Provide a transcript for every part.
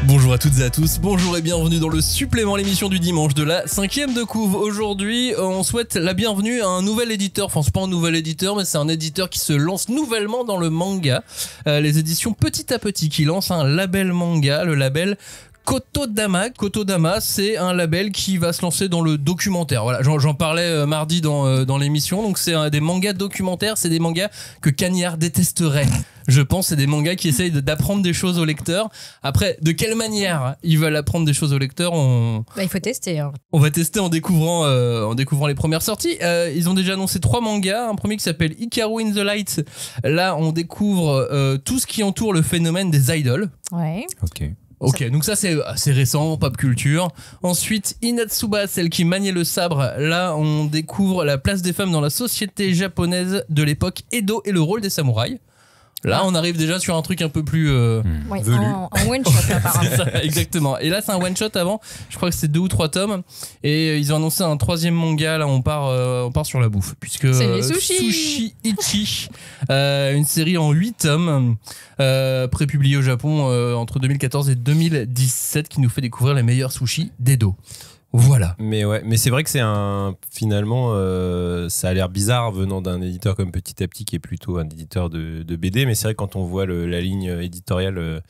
Bonjour à toutes et à tous, bonjour et bienvenue dans le supplément, l'émission du dimanche de la 5e de couve. Aujourd'hui, on souhaite la bienvenue à un nouvel éditeur, enfin c'est pas un nouvel éditeur, mais c'est un éditeur qui se lance nouvellement dans le manga. Les éditions Petit à Petit qui lancent un label manga, le label Kotodama. Kotodama, c'est un label qui va se lancer dans le documentaire. Voilà, j'en parlais mardi dans l'émission. Donc c'est des mangas documentaires, c'est des mangas que Cagnard détesterait. Je pense c'est des mangas qui essayent d'apprendre des choses aux lecteurs. Après, de quelle manière ils veulent apprendre des choses aux lecteurs, il faut tester. Hein. On va tester en découvrant les premières sorties. Ils ont déjà annoncé 3 mangas. Un premier qui s'appelle Hikaru in the Light. Là, on découvre tout ce qui entoure le phénomène des idols. Ouais. Ok, donc ça c'est assez récent, pop culture. Ensuite, Inatsuba, celle qui maniait le sabre. Là, on découvre la place des femmes dans la société japonaise de l'époque Edo et le rôle des samouraïs. Là, on arrive déjà sur un truc un peu plus velu. En one-shot, apparemment. C'est ça, exactement. Et là, c'est un one-shot avant. Je crois que c'est 2 ou 3 tomes. Et ils ont annoncé un 3e manga. Là, on part sur la bouffe. Puisque c'est les sushis. Sushi Ichi, une série en 8 tomes, prépubliée au Japon entre 2014 et 2017, qui nous fait découvrir les meilleurs sushis d'Edo. Voilà. Mais c'est vrai que c'est finalement, ça a l'air bizarre venant d'un éditeur comme Petit à Petit qui est plutôt un éditeur de BD, mais c'est vrai que quand on voit la ligne éditoriale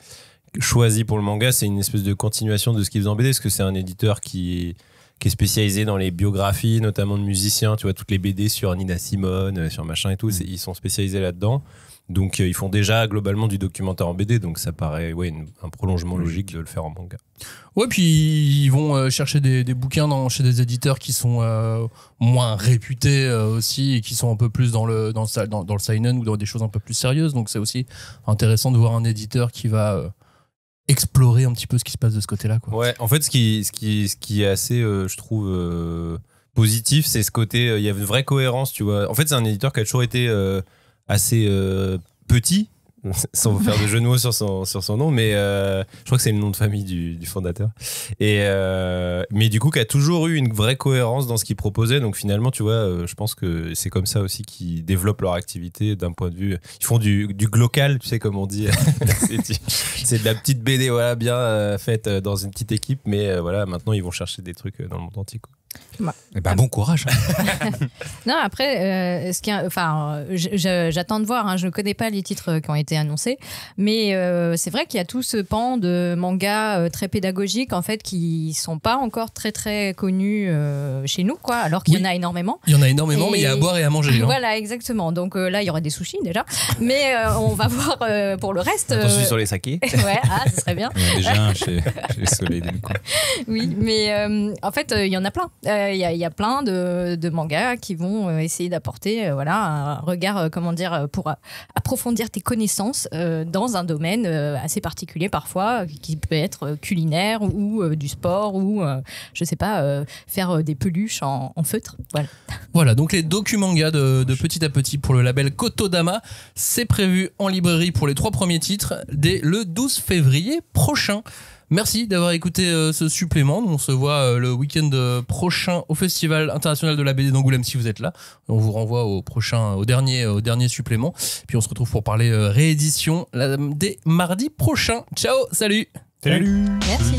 choisie pour le manga, c'est une espèce de continuation de ce qu'ils faisaient en BD, parce que c'est un éditeur qui est spécialisé dans les biographies, notamment de musiciens, tu vois, toutes les BD sur Nina Simone, sur machin et tout, ils sont spécialisés là-dedans. Donc ils font déjà globalement du documentaire en BD, donc ça paraît un prolongement logique de le faire en manga. Ouais, puis ils vont chercher des bouquins chez des éditeurs qui sont moins réputés aussi, et qui sont un peu plus dans le seinen ou dans des choses un peu plus sérieuses. Donc c'est aussi intéressant de voir un éditeur qui va explorer un petit peu ce qui se passe de ce côté-là, quoi. Ouais, en fait ce qui est assez, je trouve, positif, c'est ce côté, il y a une vraie cohérence, tu vois. En fait c'est un éditeur qui a toujours été assez petit, sans faire de jeu de mots sur son nom, mais je crois que c'est le nom de famille du fondateur, mais du coup qui a toujours eu une vraie cohérence dans ce qu'il proposait. Donc finalement tu vois, je pense que c'est comme ça aussi qu'ils développent leur activité d'un point de vue, ils font du glocal, tu sais comme on dit. C'est de la petite BD, voilà, bien faite dans une petite équipe, mais voilà, maintenant ils vont chercher des trucs dans le monde entier, quoi. Bon courage. Non, après, j'attends de voir. Hein, je ne connais pas les titres qui ont été annoncés, mais c'est vrai qu'il y a tout ce pan de mangas très pédagogiques en fait qui sont pas encore très très connus chez nous, quoi. Alors qu'il y en a énormément. Il y en a énormément, mais il y a à boire et à manger. Hein. Voilà, exactement. Donc là, il y aura des sushis déjà, mais on va voir pour le reste. Attention sur les sakés. Ouais, ce serait bien. Déjà chez Soleil Dune, quoi. Oui, mais en fait, il y en a plein. Il y a plein de mangas qui vont essayer d'apporter un regard, pour approfondir tes connaissances dans un domaine assez particulier parfois, qui peut être culinaire ou du sport ou, je sais pas, faire des peluches en feutre. Voilà, donc les docu-mangas de Petit à Petit pour le label Kotodama, c'est prévu en librairie pour les 3 premiers titres dès le 12 février prochain. Merci d'avoir écouté ce supplément. On se voit le week-end prochain au Festival international de la BD d'Angoulême si vous êtes là. On vous renvoie au dernier supplément. Puis on se retrouve pour parler réédition dès mardi prochain. Ciao, salut. Salut. Merci.